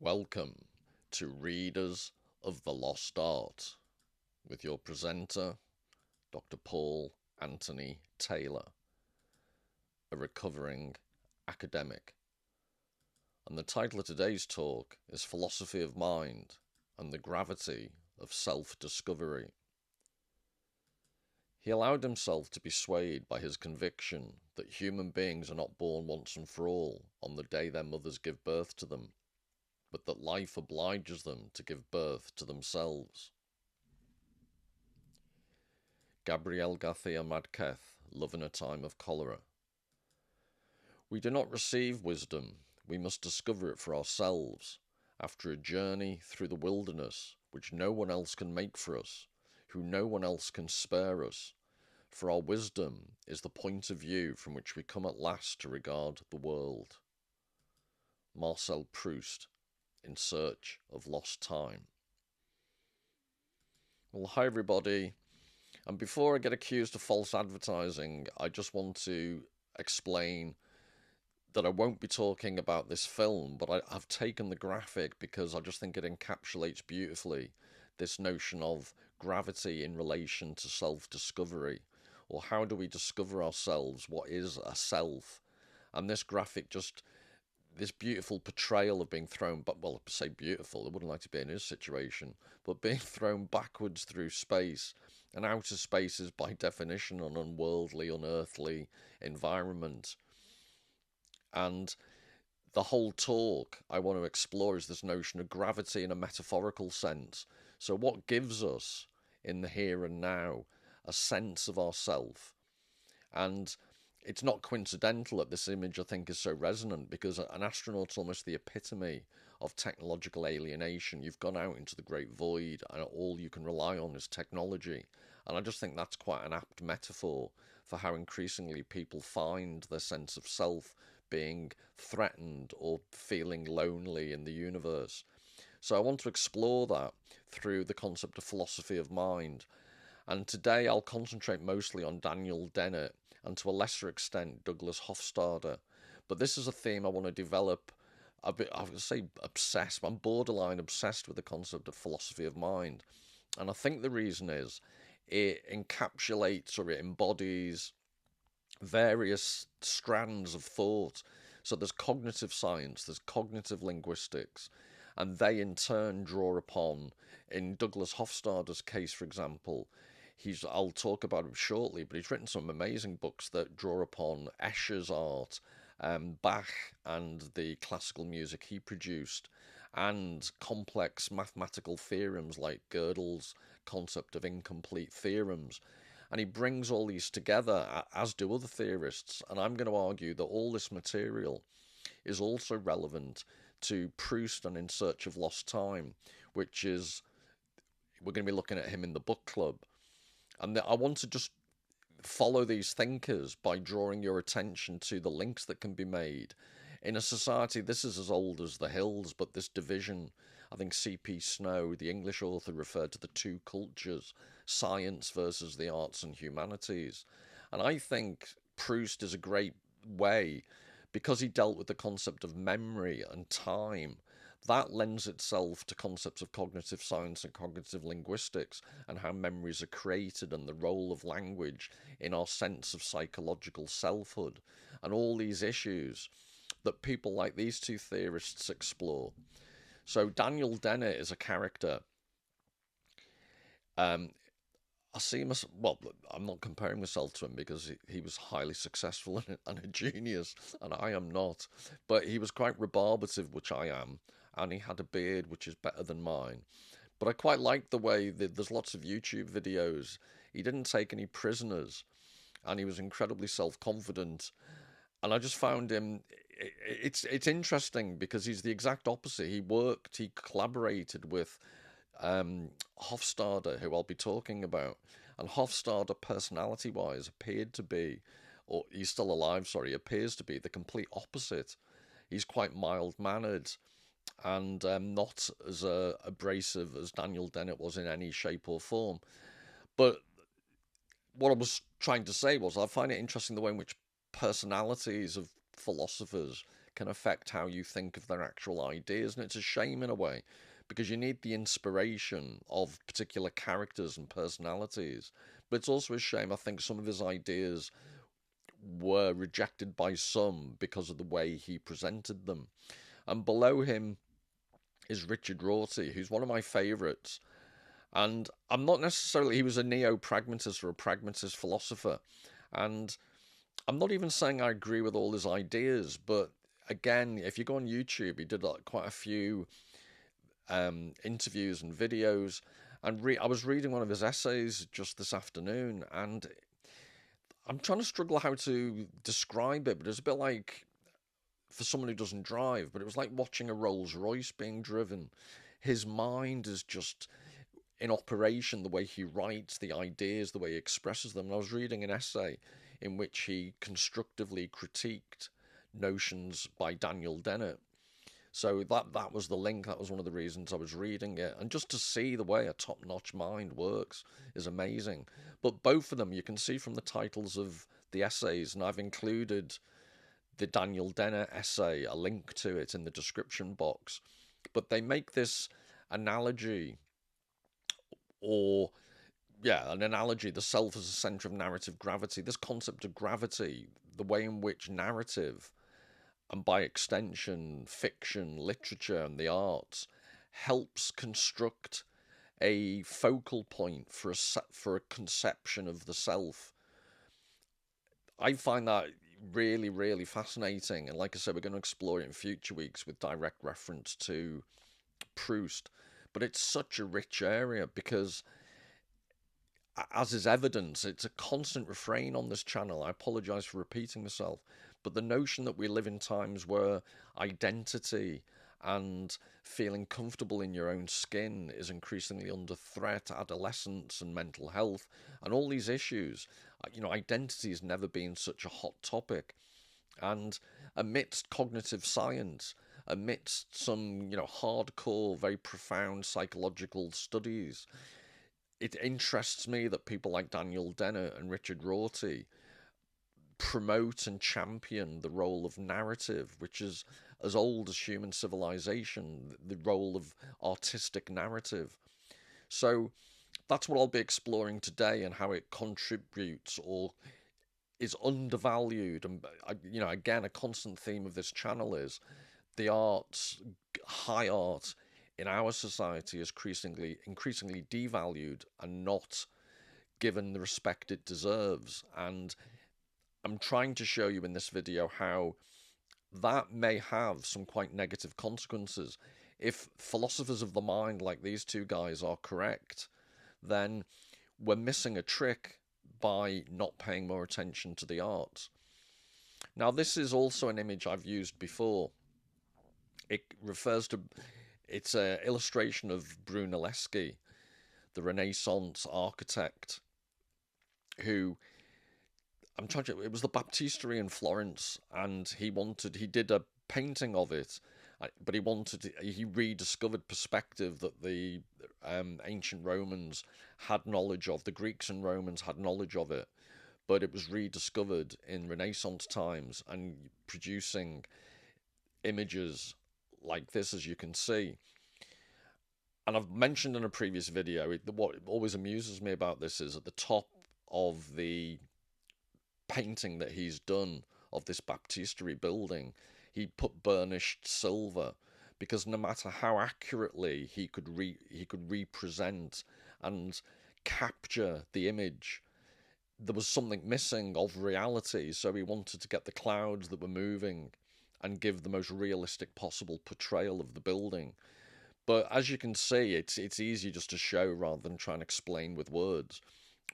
Welcome to Readers of the Lost Art with your presenter, Dr. Paul Anthony Taylor, a recovering academic. And the title of today's talk is Philosophy of Mind and the Gravity of Self-Discovery. He allowed himself to be swayed by his conviction that human beings are not born once and for all on the day their mothers give birth to them, but that life obliges them to give birth to themselves. Gabriel Garcia Marquez, Love in a Time of Cholera. We do not receive wisdom, we must discover it for ourselves, after a journey through the wilderness which no one else can make for us, who no one else can spare us, for our wisdom is the point of view from which we come at last to regard the world. Marcel Proust, In Search of Lost Time. Well, hi everybody, and before I get accused of false advertising, I just want to explain that I won't be talking about this film, but I've taken the graphic because I just think it encapsulates beautifully this notion of gravity in relation to self-discovery, or how do we discover ourselves, what is a self, and this graphic just this beautiful portrayal of being thrown back, well, I say beautiful, I wouldn't like to be in his situation, but being thrown backwards through space, and outer space is by definition an unworldly, unearthly environment. And the whole talk I want to explore is this notion of gravity in a metaphorical sense. So what gives us, in the here and now, a sense of ourself? And it's not coincidental that this image, I think, is so resonant, because an astronaut's almost the epitome of technological alienation. You've gone out into the great void and all you can rely on is technology. And I just think that's quite an apt metaphor for how increasingly people find their sense of self being threatened or feeling lonely in the universe. So I want to explore that through the concept of philosophy of mind. And today I'll concentrate mostly on Daniel Dennett and to a lesser extent Douglas Hofstadter. But this is a theme I want to develop a bit, I would say obsessed, I'm borderline obsessed with the concept of philosophy of mind. And I think the reason is it encapsulates or it embodies various strands of thought. So there's cognitive science, there's cognitive linguistics, and they in turn draw upon, in Douglas Hofstadter's case, for example, I'll talk about him shortly, but he's written some amazing books that draw upon Escher's art, Bach and the classical music he produced, and complex mathematical theorems like Gödel's concept of incomplete theorems. And he brings all these together, as do other theorists. And I'm going to argue that all this material is also relevant to Proust and In Search of Lost Time, which is, we're going to be looking at him in the book club. And I want to just follow these thinkers by drawing your attention to the links that can be made. In a society, this is as old as the hills, but this division, I think C.P. Snow, the English author, referred to the two cultures, science versus the arts and humanities. And I think Proust is a great way, because he dealt with the concept of memory and time, that lends itself to concepts of cognitive science and cognitive linguistics and how memories are created and the role of language in our sense of psychological selfhood and all these issues that people like these two theorists explore. So Daniel Dennett is a character. I see him as, well, I'm not comparing myself to him because he was highly successful and a genius, and I am not. But he was quite rebarbative, which I am, and he had a beard which is better than mine. But I quite like the way that there's lots of YouTube videos. He didn't take any prisoners, and he was incredibly self-confident. And I just found him, it's interesting because he's the exact opposite. He collaborated with Hofstadter, who I'll be talking about. And Hofstadter, personality-wise, appeared to be, or he's still alive, sorry, appears to be the complete opposite. He's quite mild-mannered and not as abrasive as Daniel Dennett was in any shape or form. But what I was trying to say was I find it interesting the way in which personalities of philosophers can affect how you think of their actual ideas. And it's a shame in a way, because you need the inspiration of particular characters and personalities. But it's also a shame, I think some of his ideas were rejected by some because of the way he presented them. And below him is Richard Rorty, who's one of my favourites. And I'm not necessarily, he was a neo-pragmatist or a pragmatist philosopher. And I'm not even saying I agree with all his ideas, but again, if you go on YouTube, he did quite a few interviews and videos. And I was reading one of his essays just this afternoon, and I'm trying to struggle how to describe it, but it's a bit like, for someone who doesn't drive, but it was like watching a Rolls Royce being driven. His mind is just in operation, the way he writes, the ideas, the way he expresses them. And I was reading an essay in which he constructively critiqued notions by Daniel Dennett. So that was the link. That was one of the reasons I was reading it. And just to see the way a top-notch mind works is amazing. But both of them, you can see from the titles of the essays, and I've included the Daniel Dennett essay, a link to it in the description box. But they make this analogy, or an analogy, the self as a centre of narrative gravity, this concept of gravity, the way in which narrative, and by extension fiction, literature and the arts, helps construct a focal point for a conception of the self. I find that really, really fascinating, and like I said, we're going to explore it in future weeks with direct reference to Proust. But it's such a rich area because, as is evidence, it's a constant refrain on this channel. I apologise for repeating myself, but the notion that we live in times where identity and feeling comfortable in your own skin is increasingly under threat, adolescence and mental health and all these issues. Identity has never been such a hot topic. And amidst cognitive science, amidst some, hardcore, very profound psychological studies, it interests me that people like Daniel Dennett and Richard Rorty promote and champion the role of narrative, which is as old as human civilization, the role of artistic narrative. So that's what I'll be exploring today, and how it contributes or is undervalued. And, again, a constant theme of this channel is the arts, high art in our society is increasingly devalued and not given the respect it deserves. And I'm trying to show you in this video how that may have some quite negative consequences. If philosophers of the mind like these two guys are correct, then we're missing a trick by not paying more attention to the arts. Now, this is also an image I've used before. It's an illustration of Brunelleschi, the Renaissance architect, who, it was the Baptistery in Florence, and he did a painting of it, but he rediscovered perspective that the ancient Romans had knowledge of, the Greeks and Romans had knowledge of it, but it was rediscovered in Renaissance times and producing images like this, as you can see. And I've mentioned in a previous video, what always amuses me about this is at the top of the painting that he's done of this baptistery building, he put burnished silver, because no matter how accurately he could represent and capture the image, there was something missing of reality. So he wanted to get the clouds that were moving and give the most realistic possible portrayal of the building. But as you can see, it's easy just to show rather than try and explain with words.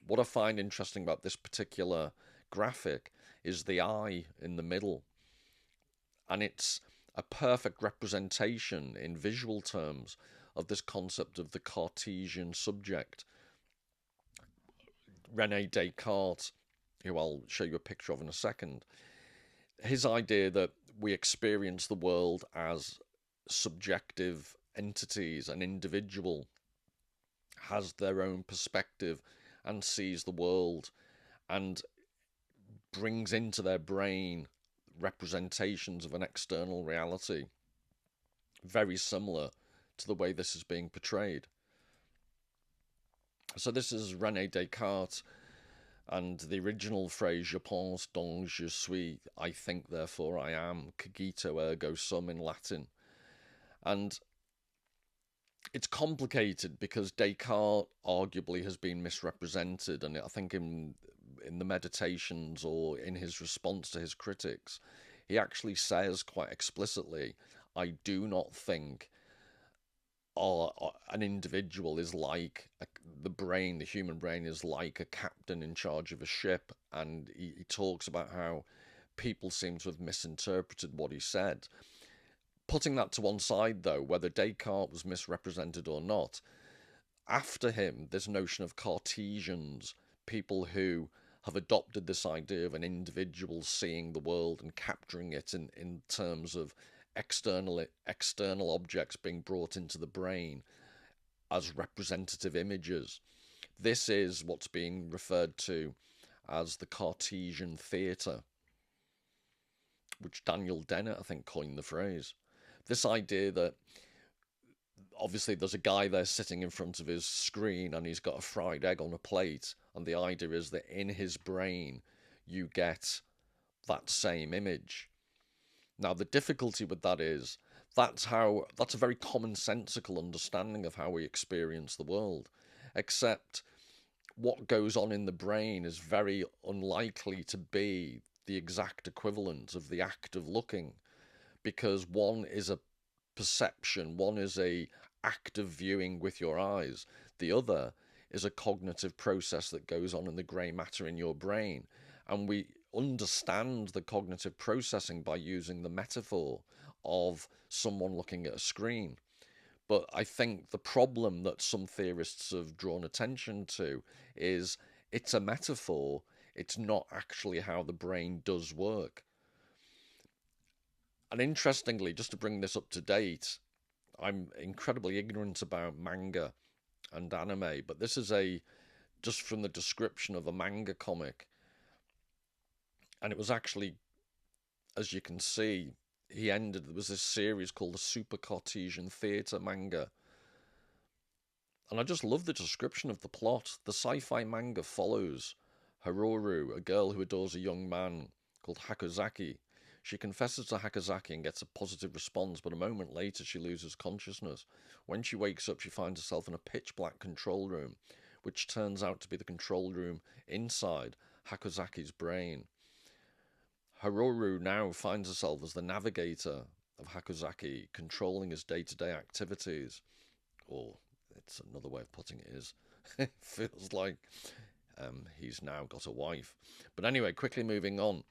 What I find interesting about this particular graphic is the eye in the middle, and it's a perfect representation in visual terms of this concept of the Cartesian subject. René Descartes, who I'll show you a picture of in a second, his idea that we experience the world as subjective entities, an individual has their own perspective and sees the world and brings into their brain representations of an external reality, very similar to the way this is being portrayed. So this is René Descartes, and the original phrase "Je pense donc je suis," I think therefore I am, cogito ergo sum in Latin. And it's complicated because Descartes arguably has been misrepresented, and I think in the Meditations or in his response to his critics, he actually says quite explicitly, I do not think an individual is like the human brain is like a captain in charge of a ship, and he talks about how people seem to have misinterpreted what he said. Putting that to one side, though, whether Descartes was misrepresented or not, after him, this notion of Cartesians, people who have adopted this idea of an individual seeing the world and capturing it in terms of external objects being brought into the brain as representative images. This is what's being referred to as the Cartesian theatre, which Daniel Dennett, I think, coined the phrase. This idea that obviously there's a guy there sitting in front of his screen and he's got a fried egg on a plate, and the idea is that in his brain you get that same image. Now the difficulty with that is that's a very commonsensical understanding of how we experience the world, except what goes on in the brain is very unlikely to be the exact equivalent of the act of looking, because one is a perception, one is a act of viewing with your eyes, the other is a cognitive process that goes on in the grey matter in your brain. And we understand the cognitive processing by using the metaphor of someone looking at a screen. But I think the problem that some theorists have drawn attention to is it's a metaphor, it's not actually how the brain does work. And interestingly, just to bring this up to date, I'm incredibly ignorant about manga and anime, but this is just from the description of a manga comic. And it was actually, as you can see, there was this series called the Super Cartesian Theatre manga. And I just love the description of the plot. The sci-fi manga follows Haroru, a girl who adores a young man called Hakozaki. She confesses to Hakozaki and gets a positive response, but a moment later she loses consciousness. When she wakes up, she finds herself in a pitch-black control room, which turns out to be the control room inside Hakozaki's brain. Haroru now finds herself as the navigator of Hakozaki, controlling his day-to-day activities. Or, it's another way of putting it is, it feels like he's now got a wife. But anyway, quickly moving on.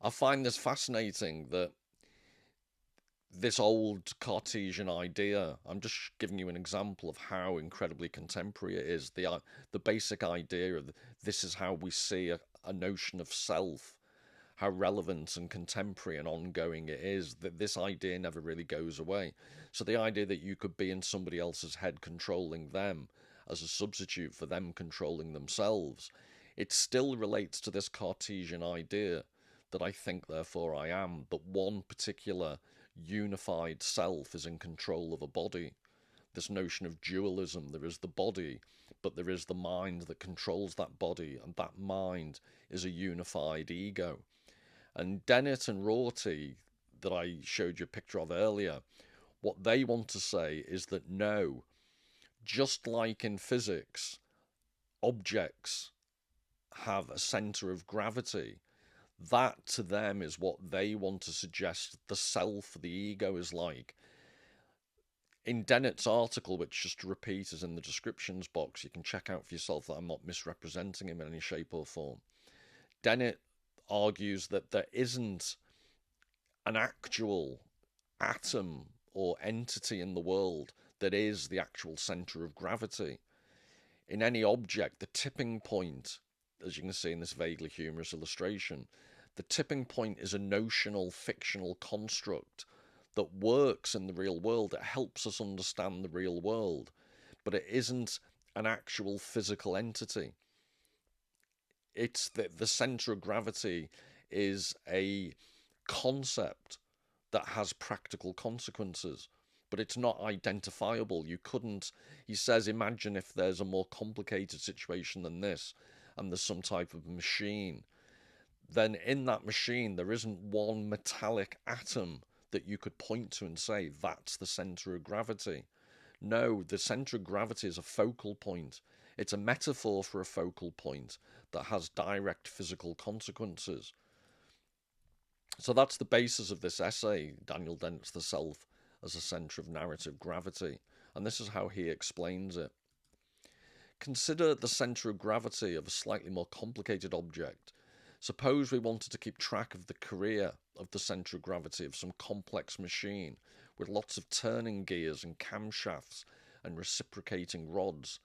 I find this fascinating that this old Cartesian idea, I'm just giving you an example of how incredibly contemporary it is. The basic idea of this is how we see a notion of self, how relevant and contemporary and ongoing it is, that this idea never really goes away. So the idea that you could be in somebody else's head controlling them as a substitute for them controlling themselves, it still relates to this Cartesian idea that I think, therefore I am, that one particular unified self is in control of a body. This notion of dualism, there is the body, but there is the mind that controls that body, and that mind is a unified ego. And Dennett and Rorty, that I showed you a picture of earlier, what they want to say is that no, just like in physics, objects have a centre of gravity. That to them is what they want to suggest the self, the ego is like. In Dennett's article, which just to repeat is in the descriptions box, you can check out for yourself that I'm not misrepresenting him in any shape or form. Dennett argues that there isn't an actual atom or entity in the world that is the actual centre of gravity. In any object, the tipping point, as you can see in this vaguely humorous illustration, the tipping point is a notional, fictional construct that works in the real world. It helps us understand the real world, but it isn't an actual physical entity. It's the centre of gravity is a concept that has practical consequences, but it's not identifiable. You couldn't, he says, imagine if there's a more complicated situation than this, and there's some type of machine. Then in that machine, there isn't one metallic atom that you could point to and say, that's the center of gravity. No, the center of gravity is a focal point. It's a metaphor for a focal point that has direct physical consequences. So that's the basis of this essay, Daniel Dennett's The Self as a Centre of Narrative Gravity, and this is how he explains it. Consider the centre of gravity of a slightly more complicated object. Suppose we wanted to keep track of the career of the centre of gravity of some complex machine with lots of turning gears and camshafts and reciprocating rods,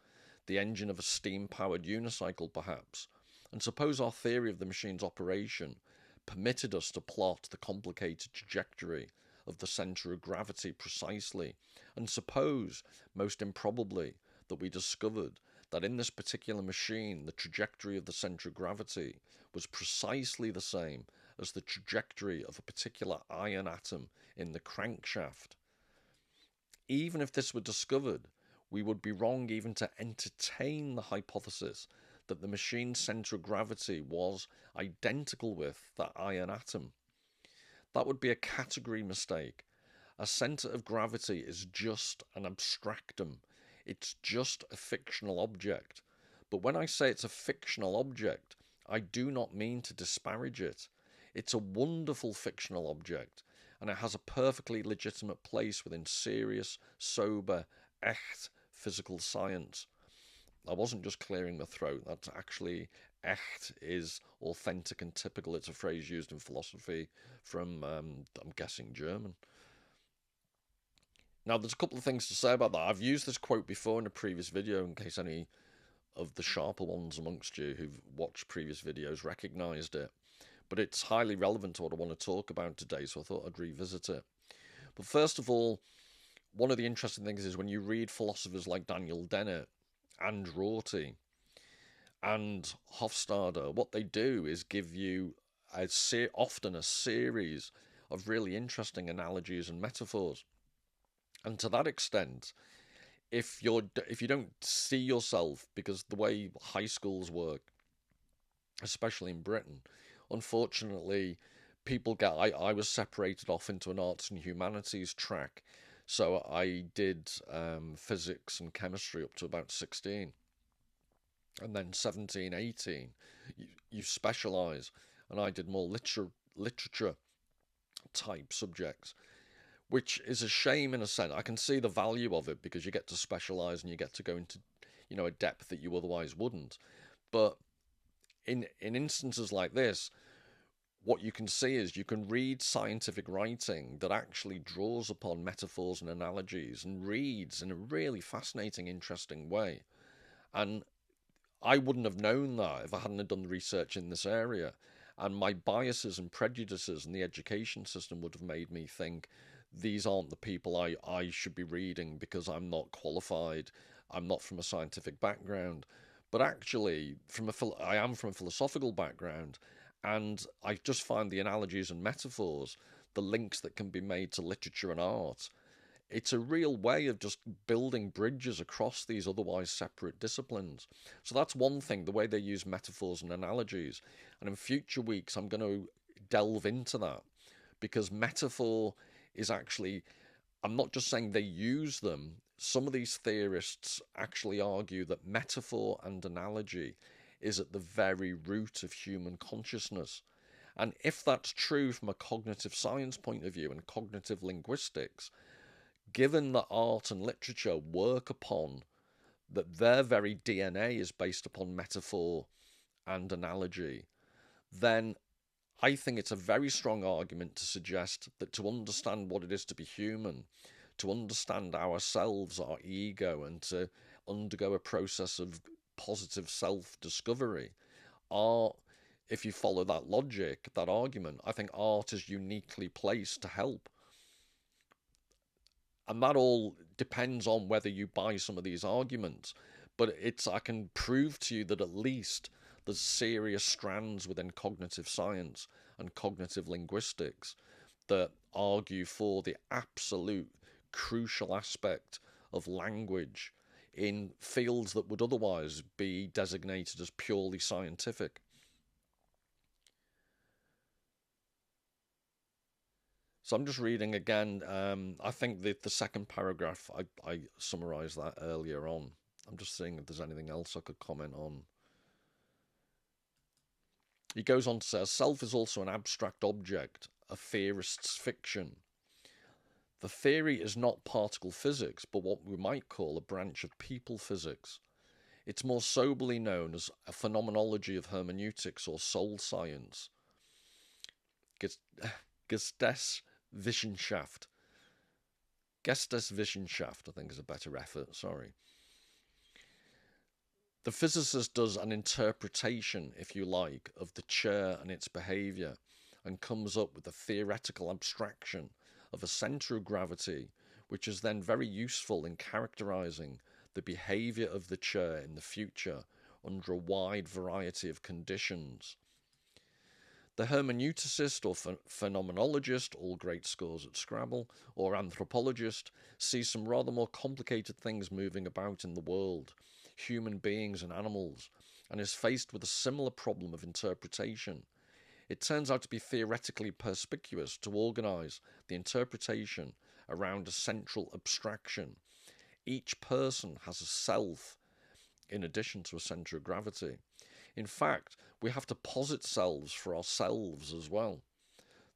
the engine of a steam-powered unicycle perhaps, and suppose our theory of the machine's operation permitted us to plot the complicated trajectory of the centre of gravity precisely, and suppose, most improbably, that we discovered that in this particular machine the trajectory of the centre of gravity was precisely the same as the trajectory of a particular iron atom in the crankshaft. Even if this were discovered, we would be wrong even to entertain the hypothesis that the machine's centre of gravity was identical with that iron atom. That would be a category mistake. A centre of gravity is just an abstractum. It's just a fictional object. But when I say it's a fictional object, I do not mean to disparage it. It's a wonderful fictional object, and it has a perfectly legitimate place within serious, sober, echt physical science. I wasn't just clearing my throat. That's actually, echt is authentic and typical. It's a phrase used in philosophy from, I'm guessing, German. Now, there's a couple of things to say about that. I've used this quote before in a previous video in case any of the sharper ones amongst you who've watched previous videos recognised it. But it's highly relevant to what I want to talk about today, so I thought I'd revisit it. But first of all, one of the interesting things is when you read philosophers like Daniel Dennett and Rorty and Hofstadter, what they do is give you often a series of really interesting analogies and metaphors. And to that extent, if you don't see yourself, because the way high schools work, especially in Britain, unfortunately, people get. I was separated off into an arts and humanities track, so I did physics and chemistry up to about 16, and then 17, 18, you specialise, and I did more literature type subjects, which is a shame in a sense. I can see the value of it because you get to specialise and you get to go into, a depth that you otherwise wouldn't. But in instances like this, what you can see is you can read scientific writing that actually draws upon metaphors and analogies and reads in a really fascinating, interesting way. And I wouldn't have known that if I hadn't done the research in this area. And my biases and prejudices in the education system would have made me think these aren't the people I should be reading because I'm not qualified, I'm not from a scientific background. But actually, I am from a philosophical background, and I just find the analogies and metaphors, the links that can be made to literature and art, it's a real way of just building bridges across these otherwise separate disciplines. So that's one thing, the way they use metaphors and analogies. And in future weeks, I'm going to delve into that, because metaphor is actually, I'm not just saying they use them. Some of these theorists actually argue that metaphor and analogy is at the very root of human consciousness. And if that's true from a cognitive science point of view and cognitive linguistics, given that art and literature work upon that their very DNA is based upon metaphor and analogy, then I think it's a very strong argument to suggest that to understand what it is to be human, to understand ourselves, our ego, and to undergo a process of positive self-discovery, art, if you follow that logic, that argument, I think art is uniquely placed to help. And that all depends on whether you buy some of these arguments. But I can prove to you that at least there's serious strands within cognitive science and cognitive linguistics that argue for the absolute crucial aspect of language in fields that would otherwise be designated as purely scientific. So I'm just reading again. I think the second paragraph, I summarised that earlier on. I'm just seeing if there's anything else I could comment on. He goes on to say, self is also an abstract object, a theorist's fiction. The theory is not particle physics, but what we might call a branch of people physics. It's more soberly known as a phenomenology of hermeneutics or soul science. Geisteswissenschaft. Geisteswissenschaft, I think, is a better effort, sorry. The physicist does an interpretation, if you like, of the chair and its behaviour and comes up with a theoretical abstraction of a centre of gravity, which is then very useful in characterising the behaviour of the chair in the future under a wide variety of conditions. The hermeneuticist or phenomenologist, all great scores at Scrabble, or anthropologist, sees some rather more complicated things moving about in the world, human beings and animals, and is faced with a similar problem of interpretation. It turns out to be theoretically perspicuous to organise the interpretation around a central abstraction. Each person has a self in addition to a centre of gravity. In fact, we have to posit selves for ourselves as well.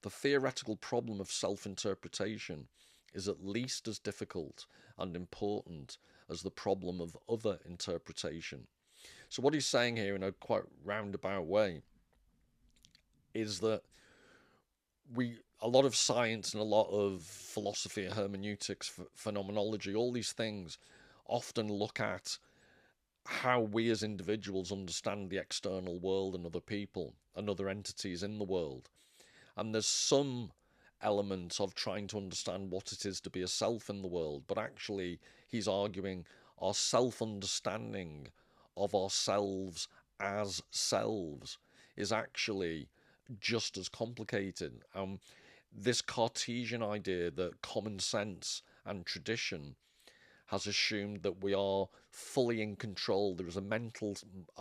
The theoretical problem of self-interpretation is at least as difficult and important as the problem of other interpretation. So what he's saying here in a quite roundabout way is that a lot of science and a lot of philosophy, hermeneutics, phenomenology, all these things often look at how we as individuals understand the external world and other people and other entities in the world. And there's some element of trying to understand what it is to be a self in the world, but actually he's arguing our self-understanding of ourselves as selves is actually just as complicated. This Cartesian idea that common sense and tradition has assumed that we are fully in control. There is a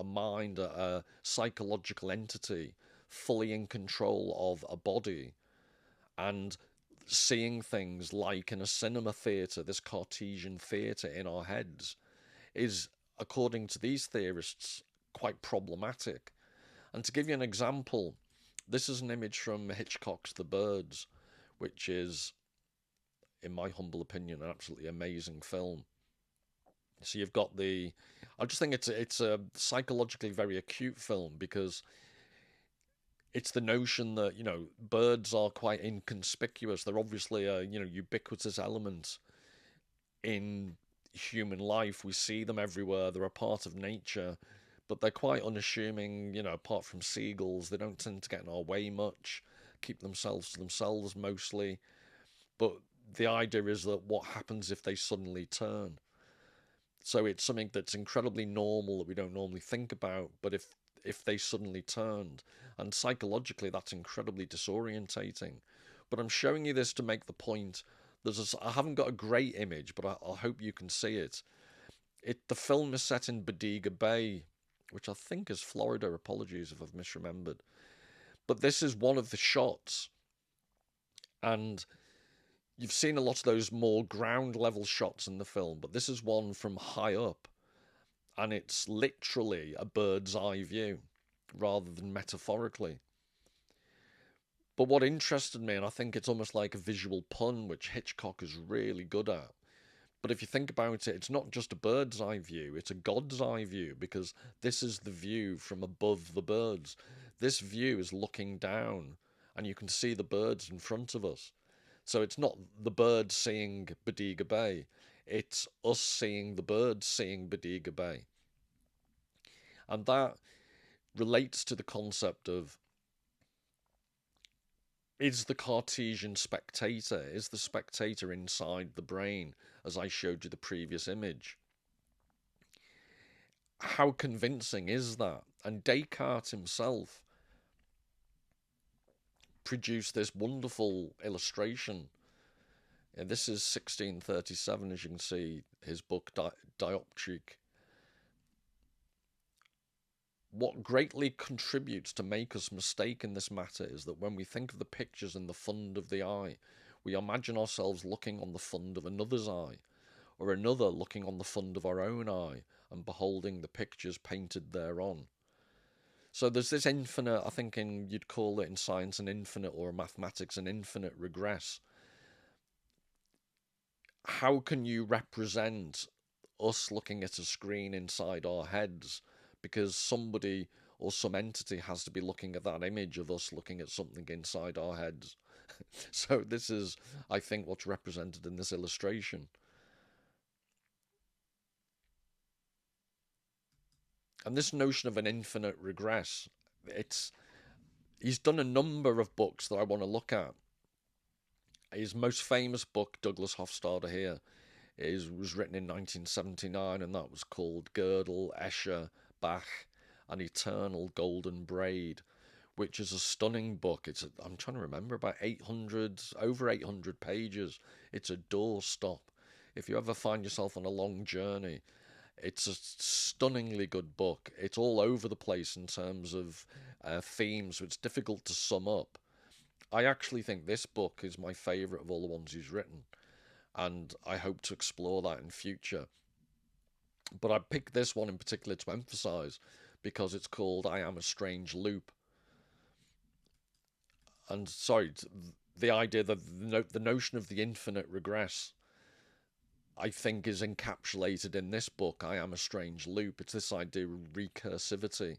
mind, a psychological entity fully in control of a body and seeing things like in a cinema theatre, this Cartesian theatre in our heads, is, according to these theorists, quite problematic. And to give you an example, this is an image from Hitchcock's The Birds, which is, in my humble opinion, an absolutely amazing film. So you've got I just think it's a psychologically very acute film because it's the notion that, birds are quite inconspicuous. They're obviously a, ubiquitous element in human life. We see them everywhere. They're a part of nature, but they're quite unassuming, apart from seagulls. They don't tend to get in our way much, keep themselves to themselves mostly. But the idea is that what happens if they suddenly turn? So it's something that's incredibly normal that we don't normally think about, but if they suddenly turned, and psychologically that's incredibly disorientating. But I'm showing you this to make the point. I haven't got a great image, but I hope you can see it. The film is set in Bodega Bay, which I think is Florida. Apologies if I've misremembered. But this is one of the shots, and you've seen a lot of those more ground level shots in the film, but this is one from high up, and it's literally a bird's eye view rather than metaphorically. But what interested me, and I think it's almost like a visual pun, which Hitchcock is really good at, but if you think about it, it's not just a bird's eye view, it's a God's eye view, because this is the view from above the birds. This view is looking down, and you can see the birds in front of us. So it's not the birds seeing Bodega Bay, it's us seeing the birds seeing Bodega Bay. And that relates to the concept of, is the Cartesian spectator, is the spectator inside the brain, as I showed you the previous image? How convincing is that? And Descartes himself produced this wonderful illustration. And this is 1637, as you can see, his book Dioptrique. What greatly contributes to make us mistake in this matter is that when we think of the pictures in the fund of the eye, we imagine ourselves looking on the fund of another's eye, or another looking on the fund of our own eye, and beholding the pictures painted thereon. So there's this infinite, I think you'd call it in science an infinite, or mathematics an infinite regress. How can you represent us looking at a screen inside our heads? Because somebody or some entity has to be looking at that image of us looking at something inside our heads. So this is, I think, what's represented in this illustration. And this notion of an infinite regress, he's done a number of books that I want to look at. His most famous book, Douglas Hofstadter here, was written in 1979, and that was called Gödel, Escher, Bach, An Eternal Golden Braid, which is a stunning book. I'm trying to remember, about over 800 pages. It's a doorstop. If you ever find yourself on a long journey, it's a stunningly good book. It's all over the place in terms of themes, so it's difficult to sum up. I actually think this book is my favourite of all the ones he's written, and I hope to explore that in future. But I picked this one in particular to emphasise because it's called I Am a Strange Loop. And sorry, the idea that the notion of the infinite regress, I think, is encapsulated in this book, I Am a Strange Loop. It's this idea of recursivity,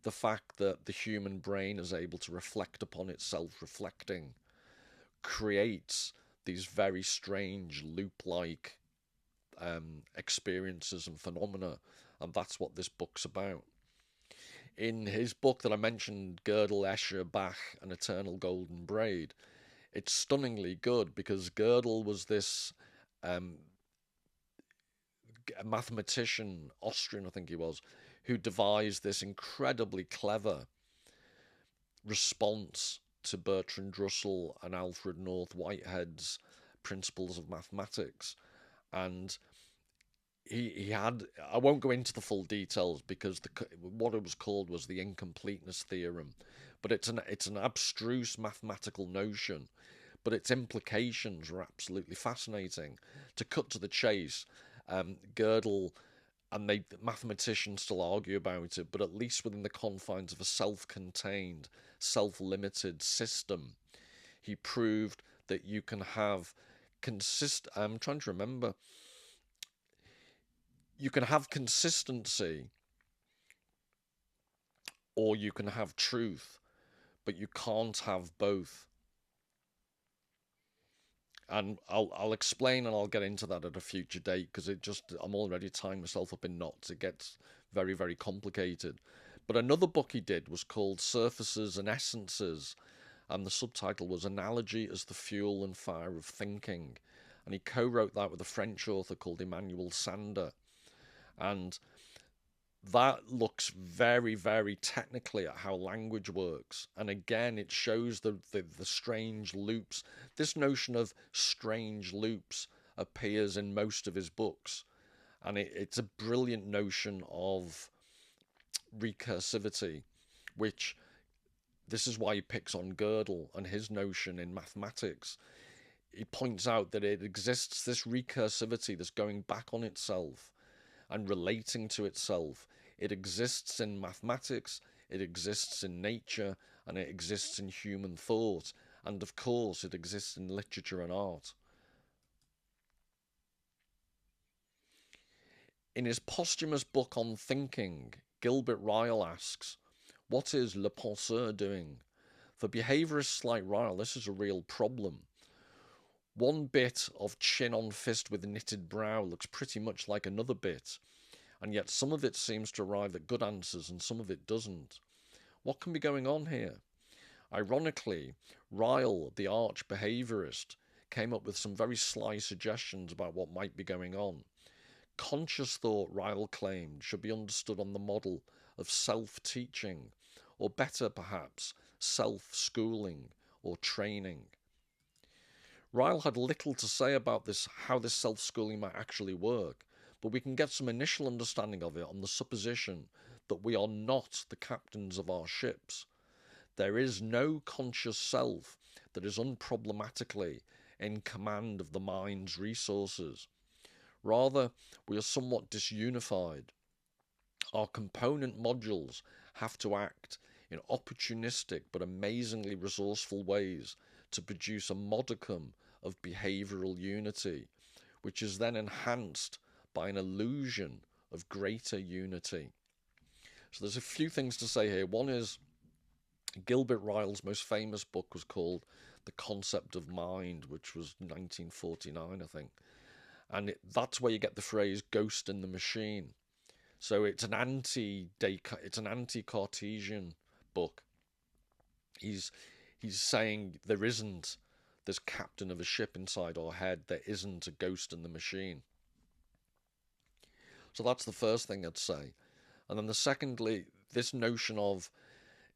the fact that the human brain is able to reflect upon itself reflecting, creates these very strange loop-like experiences and phenomena, and that's what this book's about. In his book that I mentioned, Gödel, Escher, Bach, An Eternal Golden Braid, it's stunningly good because Gödel was this mathematician, Austrian I think he was, who devised this incredibly clever response to Bertrand Russell and Alfred North Whitehead's principles of mathematics. And he had, I won't go into the full details because what it was called was the incompleteness theorem, but it's an abstruse mathematical notion, but its implications are absolutely fascinating. To cut to the chase, Gödel, and mathematicians still argue about it, but at least within the confines of a self-contained, self-limited system, he proved that you can have I'm trying to remember. You can have consistency or you can have truth, but you can't have both. And I'll explain and I'll get into that at a future date because I'm already tying myself up in knots. It gets very, very complicated. But another book he did was called Surfaces and Essences, and the subtitle was Analogy as the Fuel and Fire of Thinking. And he co-wrote that with a French author called Emmanuel Sander. And that looks very, very technically at how language works. And again, it shows the strange loops. This notion of strange loops appears in most of his books. And it's a brilliant notion of recursivity, which this is why he picks on Gödel and his notion in mathematics. He points out that it exists, this recursivity, this going back on itself and relating to itself. It exists in mathematics, it exists in nature, and it exists in human thought. And of course, it exists in literature and art. In his posthumous book on thinking, Gilbert Ryle asks, what is Le Penseur doing? For behaviourists like Ryle, this is a real problem. One bit of chin on fist with knitted brow looks pretty much like another bit, and yet some of it seems to arrive at good answers and some of it doesn't. What can be going on here? Ironically, Ryle, the arch behaviourist, came up with some very sly suggestions about what might be going on. Conscious thought, Ryle claimed, should be understood on the model of self-teaching, or better perhaps, self-schooling, or training. Ryle had little to say about this, how this self-schooling might actually work, but we can get some initial understanding of it on the supposition that we are not the captains of our ships. There is no conscious self that is unproblematically in command of the mind's resources. Rather, we are somewhat disunified. Our component modules have to act in opportunistic but amazingly resourceful ways to produce a modicum of behavioural unity, which is then enhanced by an illusion of greater unity. So there's a few things to say here. One is Gilbert Ryle's most famous book was called The Concept of Mind, which was 1949, I think. And that's where you get the phrase ghost in the machine. So it's an anti-Cartesian book. He's saying there isn't this captain of a ship inside our head. There isn't a ghost in the machine. So that's the first thing I'd say. And then secondly, this notion of,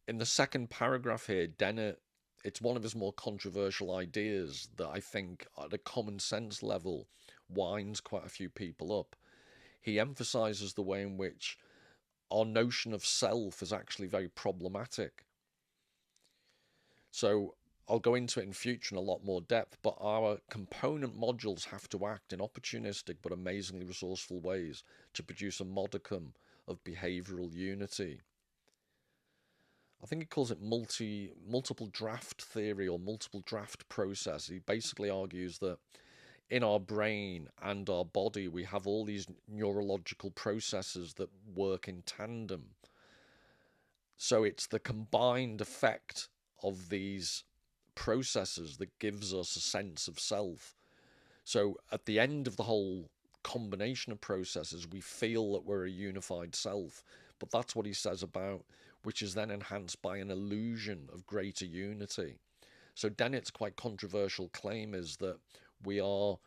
in the second paragraph here, Dennett, it's one of his more controversial ideas that I think at a common sense level winds quite a few people up. He emphasises the way in which our notion of self is actually very problematic. So I'll go into it in future in a lot more depth, but our component modules have to act in opportunistic but amazingly resourceful ways to produce a modicum of behavioural unity. I think he calls it multiple draft theory or multiple draft process. He basically argues that in our brain and our body, we have all these neurological processes that work in tandem. So it's the combined effect of these processes that gives us a sense of self. So at the end of the whole combination of processes, we feel that we're a unified self. But that's what he says about, which is then enhanced by an illusion of greater unity. So Dennett's quite controversial claim is that we are,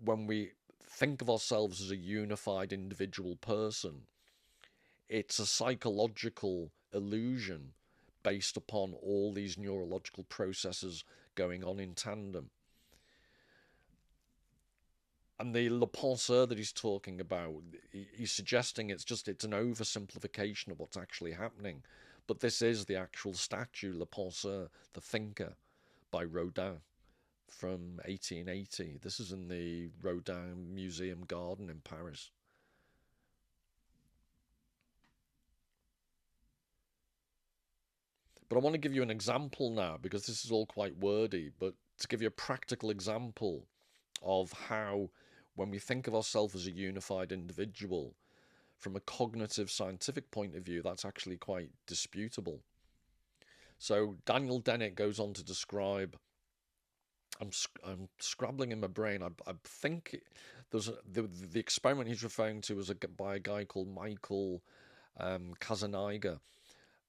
when we think of ourselves as a unified individual person, it's a psychological illusion based upon all these neurological processes going on in tandem. And the le penseur that he's talking about, he's suggesting it's an oversimplification of what's actually happening. But this is the actual statue, Le Penseur, the thinker, by Rodin from 1880. This is in the Rodin Museum Garden in Paris. But I want to give you an example now, because this is all quite wordy, but to give you a practical example of how, when we think of ourselves as a unified individual, from a cognitive scientific point of view, that's actually quite disputable. So Daniel Dennett goes on to describe, I'm scrabbling in my brain, I think there's the experiment he's referring to was by a guy called Michael Kazaniga,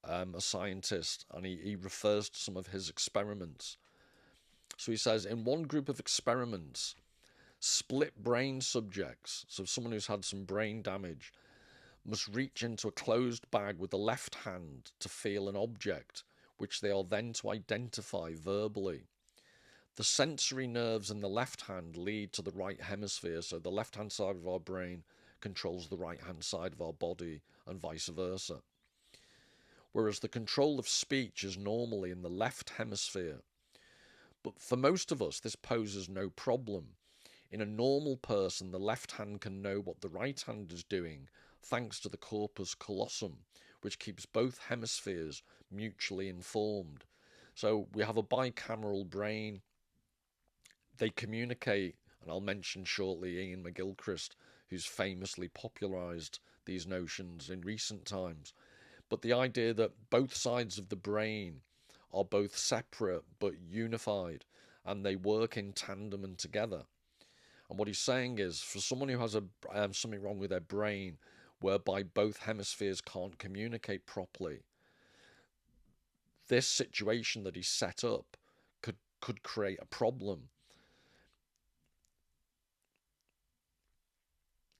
a scientist, and he refers to some of his experiments. So he says, in one group of experiments, split brain subjects, so someone who's had some brain damage, must reach into a closed bag with the left hand to feel an object, which they are then to identify verbally. The sensory nerves in the left hand lead to the right hemisphere, so the left hand side of our brain controls the right hand side of our body, and vice versa. Whereas the control of speech is normally in the left hemisphere. But for most of us, this poses no problem. In a normal person, the left hand can know what the right hand is doing, thanks to the corpus callosum, which keeps both hemispheres mutually informed. So we have a bicameral brain. They communicate, and I'll mention shortly Ian McGilchrist, who's famously popularised these notions in recent times. But the idea that both sides of the brain are both separate but unified, and they work in tandem and together. And what he's saying is, for someone who has something wrong with their brain, whereby both hemispheres can't communicate properly, this situation that he set up could create a problem.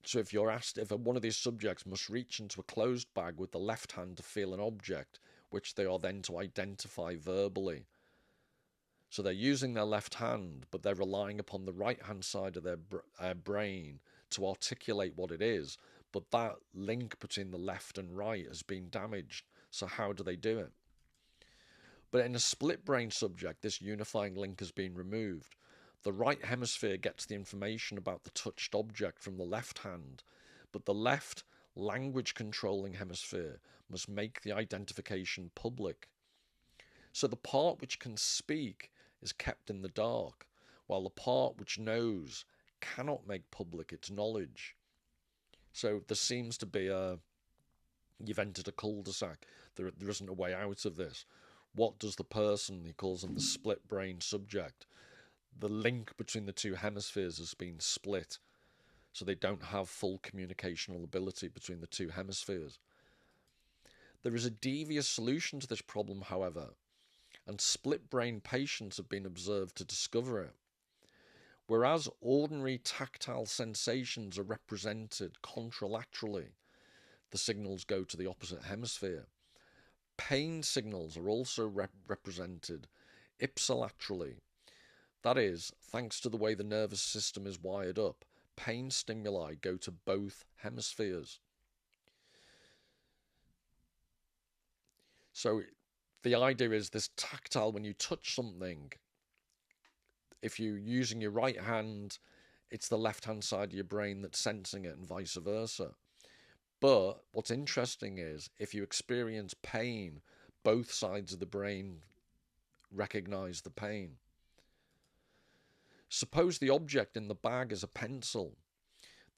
So if you're asked if one of these subjects must reach into a closed bag with the left hand to feel an object, which they are then to identify verbally, So they're using their left hand, but they're relying upon the right hand side of their brain to articulate what it is. But that link between the left and right has been damaged. So how do they do it? But in a split brain subject, this unifying link has been removed. The right hemisphere gets the information about the touched object from the left hand, but the left language controlling hemisphere must make the identification public. So the part which can speak is kept in the dark, while the part which knows cannot make public its knowledge. So there seems to be you've entered a cul-de-sac. There isn't a way out of this. What does the person, he calls them the split brain subject, the link between the two hemispheres has been split, so they don't have full communicational ability between the two hemispheres. There is a devious solution to this problem, however, and split brain patients have been observed to discover it. Whereas ordinary tactile sensations are represented contralaterally, the signals go to the opposite hemisphere. Pain signals are also represented ipsilaterally. That is, thanks to the way the nervous system is wired up, pain stimuli go to both hemispheres. So the idea is this tactile, when you touch something, if you're using your right hand, it's the left-hand side of your brain that's sensing it and vice versa. But what's interesting is if you experience pain, both sides of the brain recognize the pain. Suppose the object in the bag is a pencil.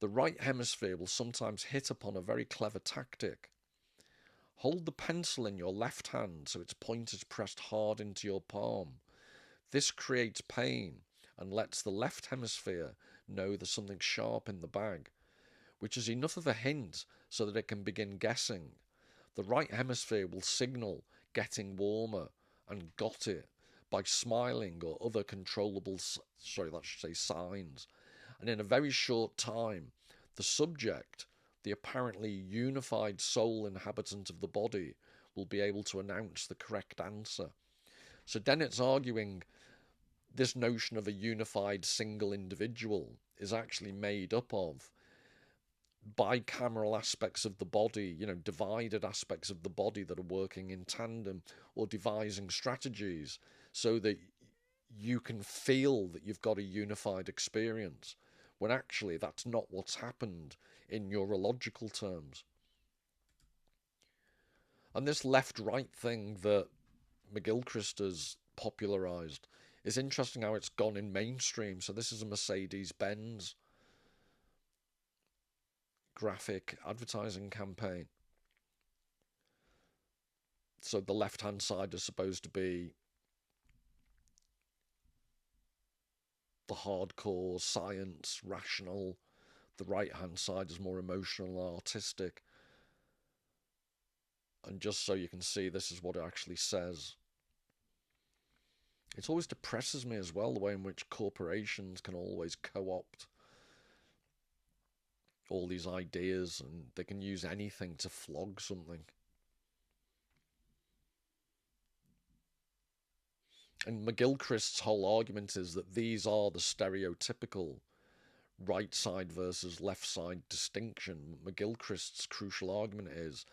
The right hemisphere will sometimes hit upon a very clever tactic. Hold the pencil in your left hand so its point is pressed hard into your palm. This creates pain and lets the left hemisphere know there's something sharp in the bag, which is enough of a hint so that it can begin guessing. The right hemisphere will signal getting warmer and got it by smiling or other controllable, signs. And in a very short time, the subject, the apparently unified sole inhabitant of the body, will be able to announce the correct answer. So Dennett's arguing this notion of a unified single individual is actually made up of bicameral aspects of the body, divided aspects of the body that are working in tandem or devising strategies so that you can feel that you've got a unified experience, when actually that's not what's happened in neurological terms. And this left-right thing that McGilchrist has popularised is interesting how it's gone in mainstream. So this is a Mercedes-Benz graphic advertising campaign. So the left-hand side is supposed to be the hardcore science, rational. The right-hand side is more emotional, artistic. And just so you can see, this is what it actually says. It always depresses me as well, the way in which corporations can always co-opt all these ideas, and they can use anything to flog something. And McGilchrist's whole argument is that these are the stereotypical right side versus left side distinction. McGilchrist's crucial argument is,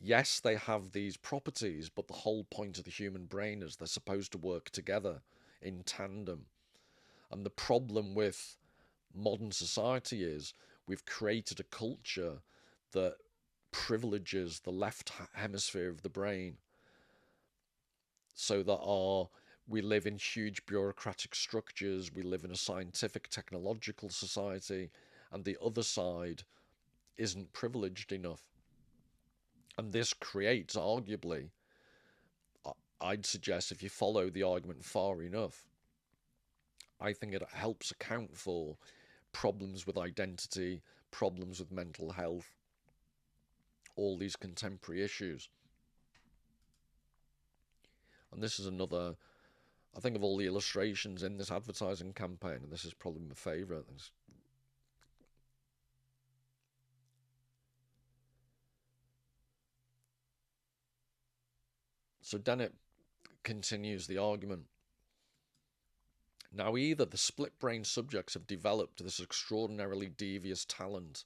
yes, they have these properties, but the whole point of the human brain is they're supposed to work together in tandem. And the problem with modern society is we've created a culture that privileges the left hemisphere of the brain, so that we live in huge bureaucratic structures, we live in a scientific technological society, and the other side isn't privileged enough. And this creates, arguably, I'd suggest, if you follow the argument far enough, I think it helps account for problems with identity, problems with mental health, all these contemporary issues. And this is another, I think, of all the illustrations in this advertising campaign, and this is probably my favourite. So Dennett continues the argument. Now, either the split brain subjects have developed this extraordinarily devious talent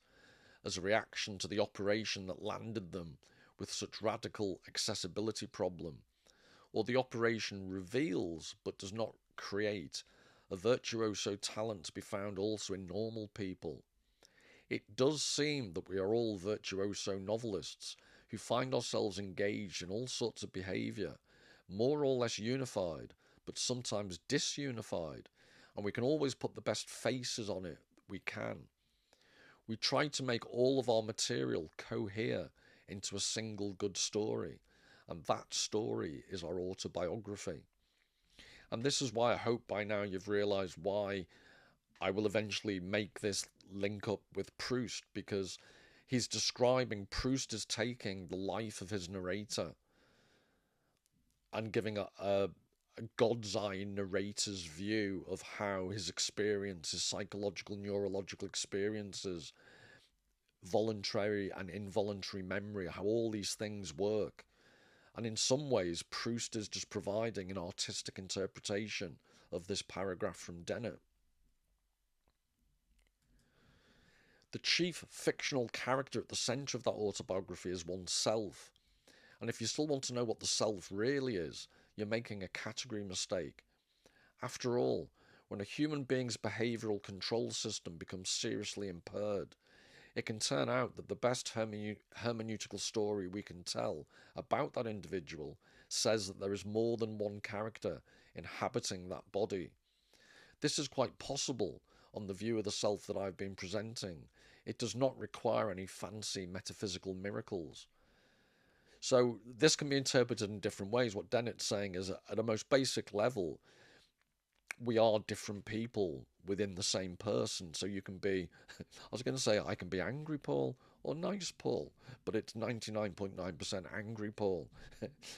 as a reaction to the operation that landed them with such radical accessibility problem, or the operation reveals but does not create a virtuoso talent to be found also in normal people. It does seem that we are all virtuoso novelists who find ourselves engaged in all sorts of behaviour, more or less unified, but sometimes disunified, and we can always put the best faces on it we can. We try to make all of our material cohere into a single good story, and that story is our autobiography. And this is why I hope by now you've realised why I will eventually make this link up with Proust, because he's describing Proust as taking the life of his narrator and giving a God's eye narrator's view of how his experiences, psychological, neurological experiences, voluntary and involuntary memory, how all these things work. And in some ways, Proust is just providing an artistic interpretation of this paragraph from Dennett. The chief fictional character at the centre of that autobiography is oneself. And if you still want to know what the self really is, you're making a category mistake. After all, when a human being's behavioural control system becomes seriously impaired, it can turn out that the best hermeneutical story we can tell about that individual says that there is more than one character inhabiting that body. This is quite possible on the view of the self that I've been presenting. It does not require any fancy metaphysical miracles. So this can be interpreted in different ways. What Dennett's saying is, at a most basic level, we are different people within the same person. So you can be, I was going to say, I can be angry Paul or nice Paul, but it's 99.9% angry Paul.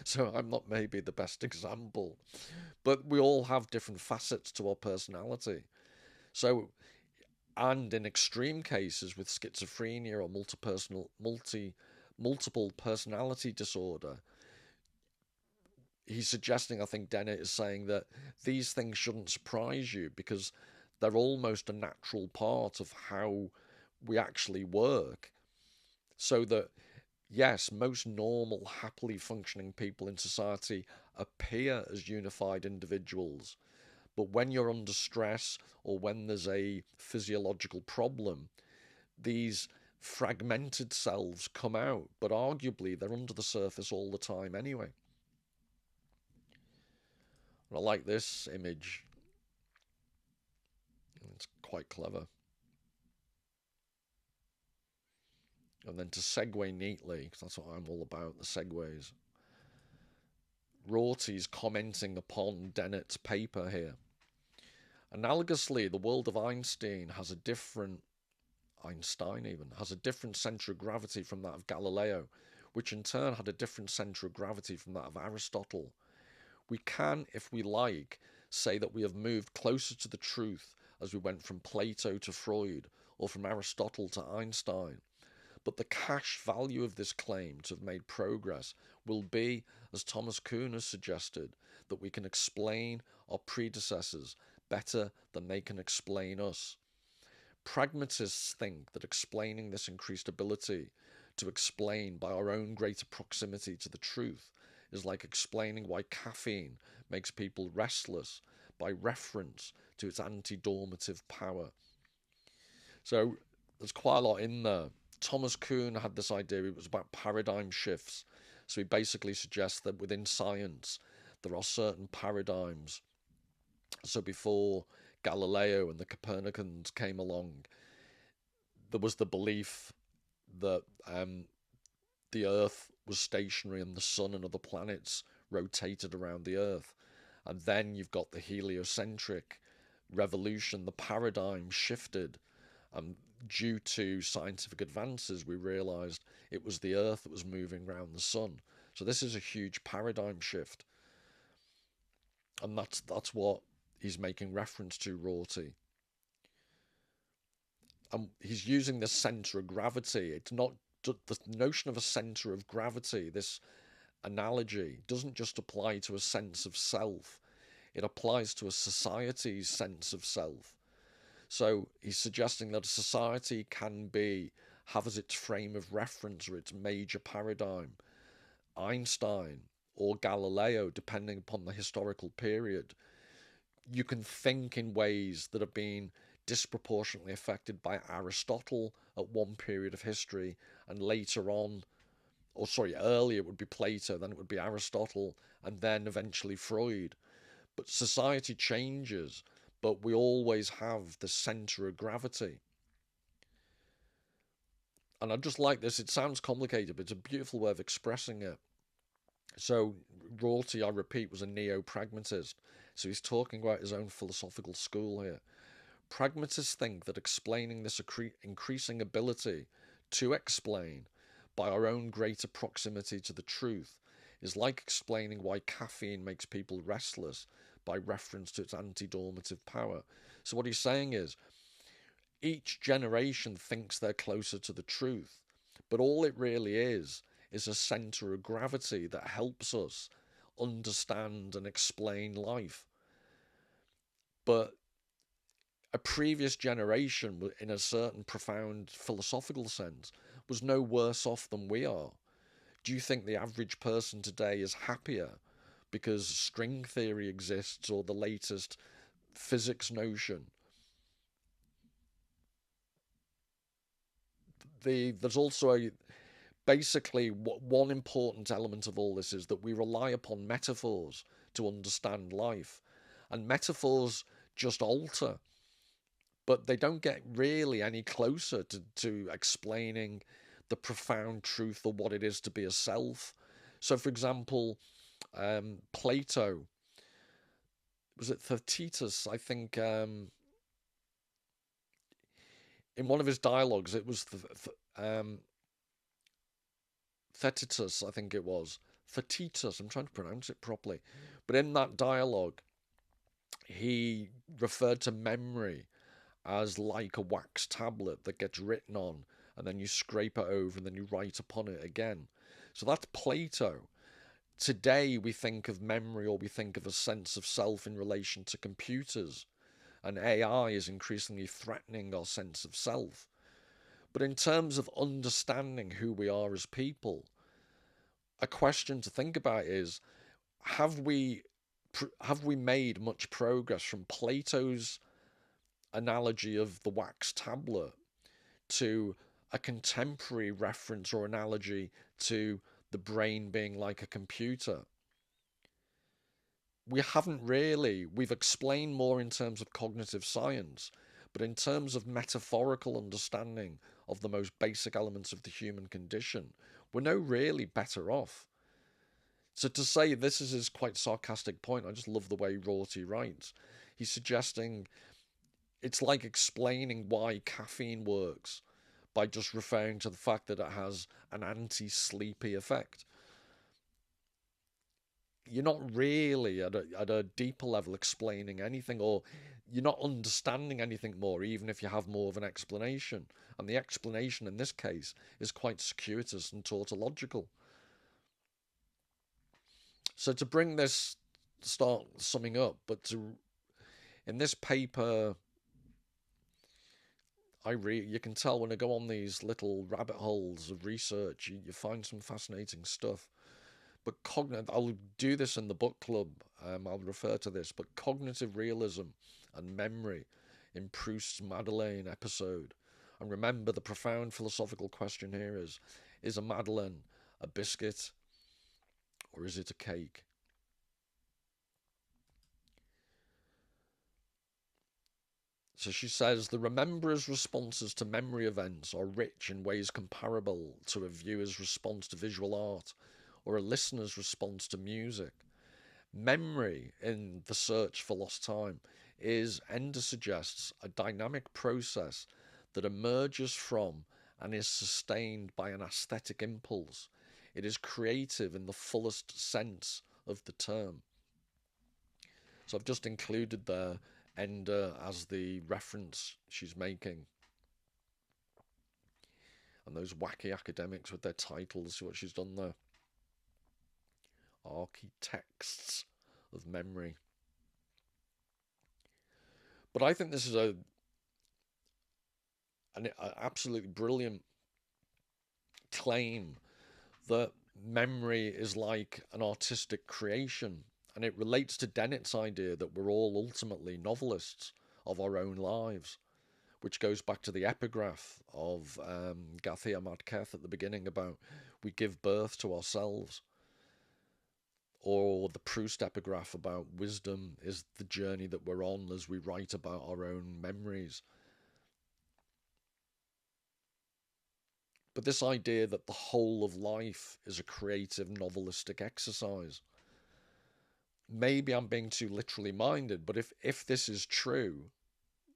So I'm not maybe the best example. But we all have different facets to our personality. So, and in extreme cases with schizophrenia or multiple personality disorder, he's suggesting, I think Dennett is saying, that these things shouldn't surprise you because they're almost a natural part of how we actually work. So that, yes, most normal, happily functioning people in society appear as unified individuals. But when you're under stress or when there's a physiological problem, these fragmented selves come out, but arguably they're under the surface all the time anyway. I like this image. It's quite clever. And then to segue neatly, because that's what I'm all about, the segues. Rorty's commenting upon Dennett's paper here. Analogously, the world of Einstein has a different centre of gravity from that of Galileo, which in turn had a different centre of gravity from that of Aristotle. We can, if we like, say that we have moved closer to the truth as we went from Plato to Freud, or from Aristotle to Einstein. But the cash value of this claim to have made progress will be, as Thomas Kuhn has suggested, that we can explain our predecessors better than they can explain us. Pragmatists think that explaining this increased ability to explain by our own greater proximity to the truth is like explaining why caffeine makes people restless by reference to its anti-dormative power. So there's quite a lot in there. Thomas Kuhn had this idea, it was about paradigm shifts. So he basically suggests that within science there are certain paradigms. So before Galileo and the Copernicans came along, there was the belief that the Earth was stationary and the Sun and other planets rotated around the Earth. And then you've got the heliocentric revolution, the paradigm shifted. Due to scientific advances, we realised it was the Earth that was moving around the Sun. So this is a huge paradigm shift. And that's what he's making reference to, Rorty. And he's using the centre of gravity. It's not the notion of a centre of gravity. This analogy doesn't just apply to a sense of self. It applies to a society's sense of self. So he's suggesting that a society can have as its frame of reference or its major paradigm Einstein or Galileo, depending upon the historical period. You can think in ways that have been disproportionately affected by Aristotle at one period of history, and later on, or sorry, earlier it would be Plato, then it would be Aristotle, and then eventually Freud. But society changes, but we always have the centre of gravity. And I just like this. It sounds complicated, but it's a beautiful way of expressing it. So Rorty, I repeat, was a neo-pragmatist. So he's talking about his own philosophical school here. Pragmatists think that explaining this increasing ability to explain by our own greater proximity to the truth is like explaining why caffeine makes people restless by reference to its anti-dormative power. So what he's saying is each generation thinks they're closer to the truth, but all it really is a centre of gravity that helps us understand and explain life. But a previous generation, in a certain profound philosophical sense, was no worse off than we are. Do you think the average person today is happier because string theory exists or the latest physics notion? There's also basically one important element of all this is that we rely upon metaphors to understand life, and metaphors just alter, but they don't get really any closer to explaining the profound truth of what it is to be a self. So, for example, Plato, was it Theaetetus? I think in one of his dialogues, it was Theaetetus, I think it was. Theaetetus, I'm trying to pronounce it properly. But in that dialogue, he referred to memory as like a wax tablet that gets written on, and then you scrape it over and then you write upon it again. So that's Plato. Today we think of memory, or we think of a sense of self in relation to computers, and AI is increasingly threatening our sense of self. But in terms of understanding who we are as people, a question to think about is, have we made much progress from Plato's analogy of the wax tablet to a contemporary reference or analogy to the brain being like a computer? We haven't really. We've explained more in terms of cognitive science, but in terms of metaphorical understanding of the most basic elements of the human condition, we're no really better off. So to say this is his quite sarcastic point, I just love the way Rorty writes. He's suggesting it's like explaining why caffeine works by just referring to the fact that it has an anti-sleepy effect. You're not really at a deeper level explaining anything, or you're not understanding anything more, even if you have more of an explanation. And the explanation in this case is quite circuitous and tautological. So to bring this, start summing up, in this paper, you can tell when I go on these little rabbit holes of research, you find some fascinating stuff. But I'll do this in the book club. I'll refer to this, but cognitive realism and memory in Proust's Madeleine episode. And remember, the profound philosophical question here is a Madeleine a biscuit or is it a cake? So she says the rememberer's responses to memory events are rich in ways comparable to a viewer's response to visual art or a listener's response to music. Memory, in The Search for Lost Time, Ender suggests, a dynamic process that emerges from and is sustained by an aesthetic impulse. It is creative in the fullest sense of the term. So I've just included there Ender as the reference she's making. And those wacky academics with their titles, what she's done there. Architects of memory. But I think this is an absolutely brilliant claim that memory is like an artistic creation. And it relates to Dennett's idea that we're all ultimately novelists of our own lives, which goes back to the epigraph of Garcia Marquez at the beginning about we give birth to ourselves, or the Proust epigraph about wisdom is the journey that we're on as we write about our own memories. But this idea that the whole of life is a creative novelistic exercise, maybe I'm being too literally minded, but if this is true,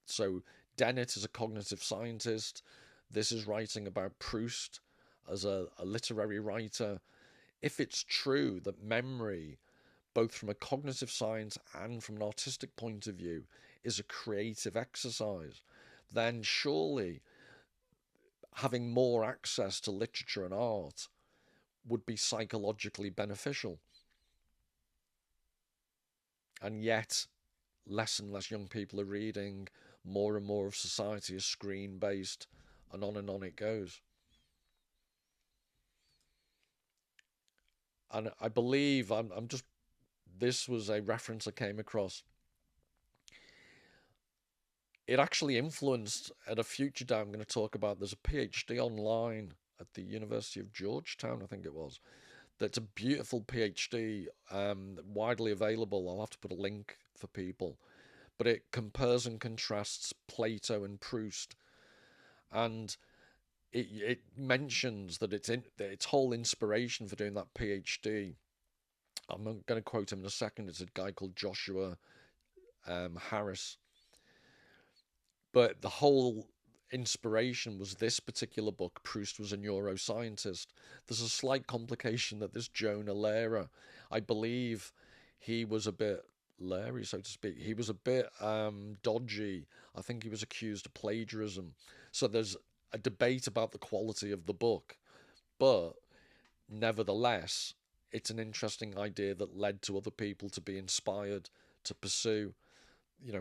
so Dennett is a cognitive scientist, this is writing about Proust as a literary writer. If it's true that memory, both from a cognitive science and from an artistic point of view, is a creative exercise, then surely having more access to literature and art would be psychologically beneficial. And yet, less and less young people are reading, more and more of society is screen based, and on it goes. And I believe I'm just, this was a reference I came across. It actually influenced at a future day I'm going to talk about. There's a PhD online at the University of Georgetown, I think it was. That's a beautiful PhD, widely available. I'll have to put a link for people. But it compares and contrasts Plato and Proust, and it mentions that its whole inspiration for doing that PhD. I'm going to quote him in a second. It's a guy called Joshua Harris, but the whole inspiration was this particular book. Proust was a neuroscientist. There's a slight complication that this Jonah Lehrer, I believe he was a bit Larry, so to speak. He was a bit dodgy. I think he was accused of plagiarism. So there's a debate about the quality of the book, but nevertheless, it's an interesting idea that led to other people to be inspired to pursue,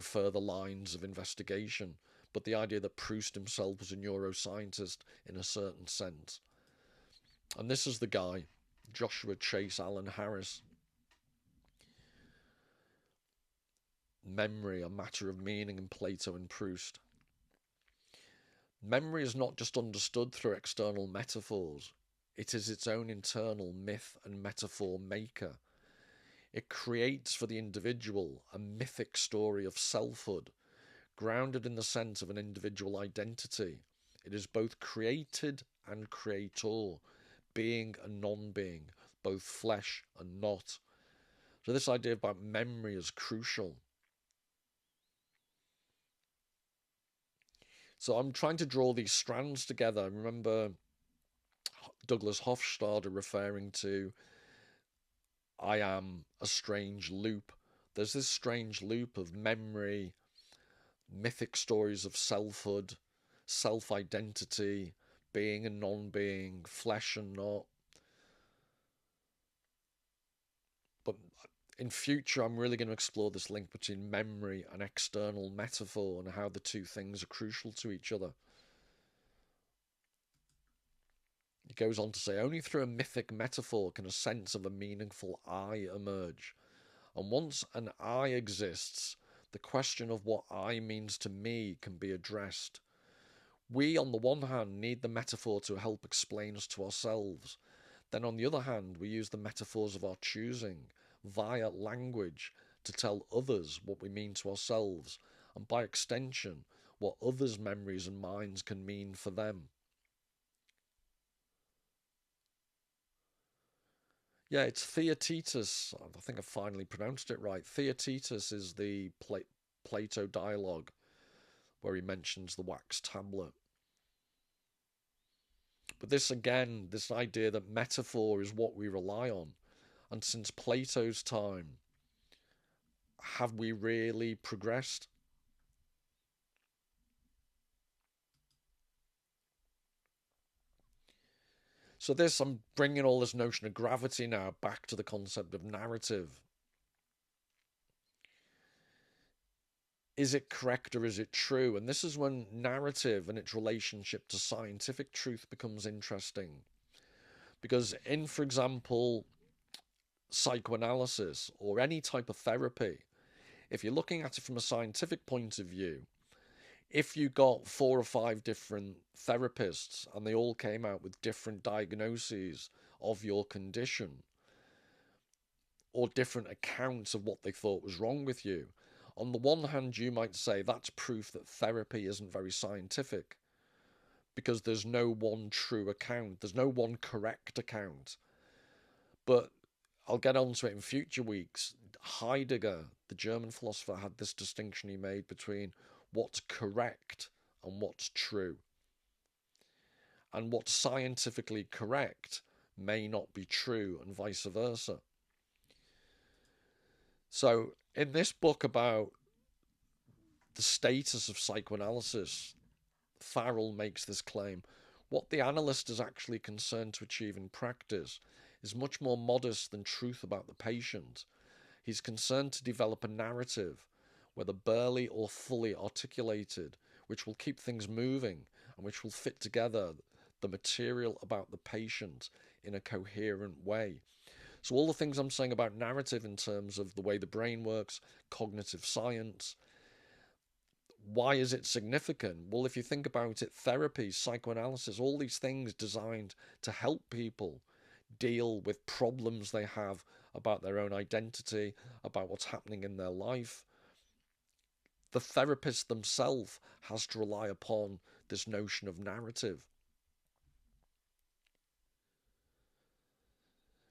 further lines of investigation. But the idea that Proust himself was a neuroscientist in a certain sense. And this is the guy, Joshua Chase Allen Harris. Memory, a matter of meaning in Plato and Proust. Memory is not just understood through external metaphors, it is its own internal myth and metaphor maker. It creates for the individual a mythic story of selfhood, grounded in the sense of an individual identity. It is both created and creator, being and non-being, both flesh and not. So this idea about memory is crucial. So I'm trying to draw these strands together. I remember Douglas Hofstadter referring to I am a strange loop. There's this strange loop of memory, mythic stories of selfhood, self identity, being and non being, flesh and not. But in future, I'm really going to explore this link between memory and external metaphor and how the two things are crucial to each other. He goes on to say, only through a mythic metaphor can a sense of a meaningful I emerge. And once an I exists, the question of what I means to me can be addressed. We, on the one hand, need the metaphor to help explain us to ourselves. Then, on the other hand, we use the metaphors of our choosing, via language, to tell others what we mean to ourselves, and by extension, what others' memories and minds can mean for them. Yeah, it's Theaetetus. I think I finally pronounced it right. Theaetetus is the Plato dialogue where he mentions the wax tablet. But this again, this idea that metaphor is what we rely on. And since Plato's time, have we really progressed? So this, I'm bringing all this notion of gravity now back to the concept of narrative. is it correct or is it true? And this is when narrative and its relationship to scientific truth becomes interesting. Because in, for example, psychoanalysis or any type of therapy, if you're looking at it from a scientific point of view, if you got 4 or 5 different therapists and they all came out with different diagnoses of your condition or different accounts of what they thought was wrong with you, on the one hand, you might say that's proof that therapy isn't very scientific because there's no one true account, there's no one correct account. But I'll get onto it in future weeks. Heidegger, the German philosopher, had this distinction he made between what's correct and what's true. And what's scientifically correct may not be true, and vice versa. So, in this book about the status of psychoanalysis, Farrell makes this claim. What the analyst is actually concerned to achieve in practice is much more modest than truth about the patient. He's concerned to develop a narrative, whether barely or fully articulated, which will keep things moving and which will fit together the material about the patient in a coherent way. So all the things I'm saying about narrative in terms of the way the brain works, cognitive science, why is it significant? Well, if you think about it, therapy, psychoanalysis, all these things designed to help people deal with problems they have about their own identity, about what's happening in their life. The therapist themselves has to rely upon this notion of narrative.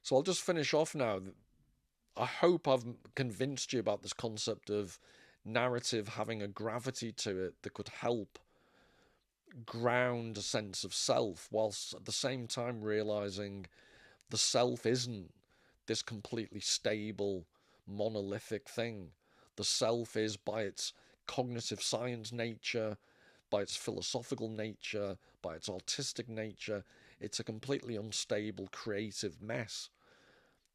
So I'll just finish off now. I hope I've convinced you about this concept of narrative having a gravity to it that could help ground a sense of self, whilst at the same time realizing the self isn't this completely stable, monolithic thing. The self is, by its cognitive science nature, by its philosophical nature, by its artistic nature, it's a completely unstable, creative mess.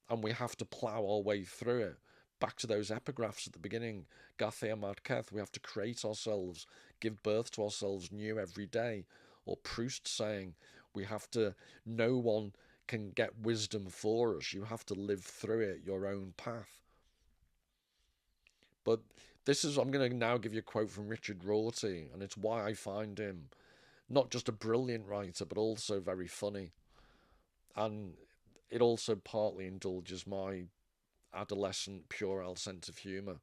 And we have to plough our way through it. Back to those epigraphs at the beginning, Garcia Marquez, we have to create ourselves, give birth to ourselves new every day. Or Proust saying, we have to, no one can get wisdom for us. You have to live through it, your own path. But this is, I'm going to now give you a quote from Richard Rorty, and it's why I find him not just a brilliant writer, but also very funny. And it also partly indulges my adolescent, puerile sense of humour.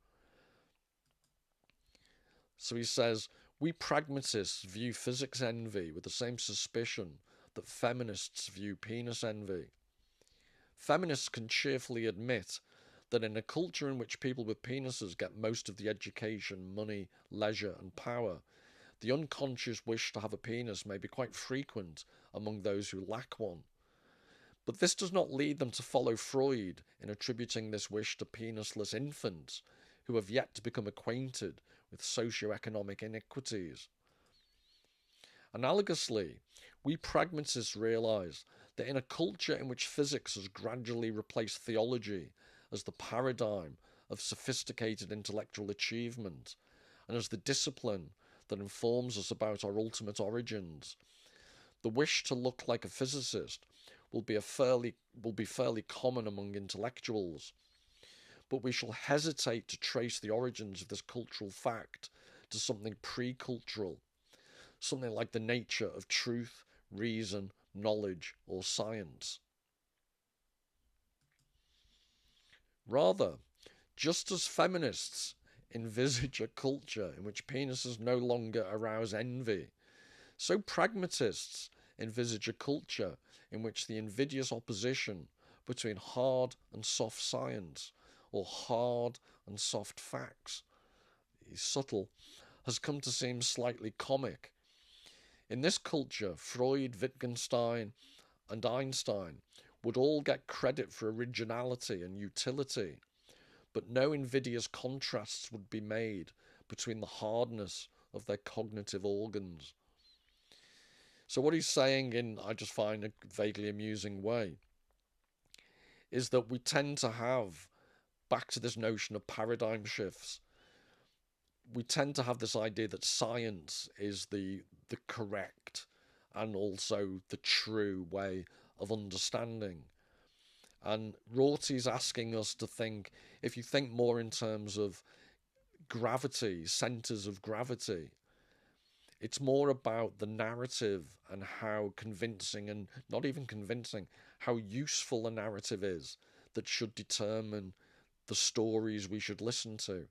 So he says, we pragmatists view physics envy with the same suspicion that feminists view penis envy. Feminists can cheerfully admit that in a culture in which people with penises get most of the education, money, leisure, and power, the unconscious wish to have a penis may be quite frequent among those who lack one. But this does not lead them to follow Freud in attributing this wish to penisless infants who have yet to become acquainted with socio-economic inequities. Analogously, we pragmatists realise that in a culture in which physics has gradually replaced theology as the paradigm of sophisticated intellectual achievement and as the discipline that informs us about our ultimate origins, the wish to look like a physicist will be fairly common among intellectuals. But we shall hesitate to trace the origins of this cultural fact to something pre-cultural, something like the nature of truth, reason, knowledge, or science. Rather, just as feminists envisage a culture in which penises no longer arouse envy, so pragmatists envisage a culture in which the invidious opposition between hard and soft science, or hard and soft facts, is subtle, has come to seem slightly comic. In this culture, Freud, Wittgenstein, and Einstein would all get credit for originality and utility, but no invidious contrasts would be made between the hardness of their cognitive organs. So what he's saying, in I just find a vaguely amusing way, is that we tend to have, back to this notion of paradigm shifts, we tend to have this idea that science is the correct and also the true way of understanding. And Rorty's asking us to think, if you think more in terms of gravity, centers of gravity, it's more about the narrative and how convincing, and not even convincing, how useful a narrative is that should determine the stories we should listen to,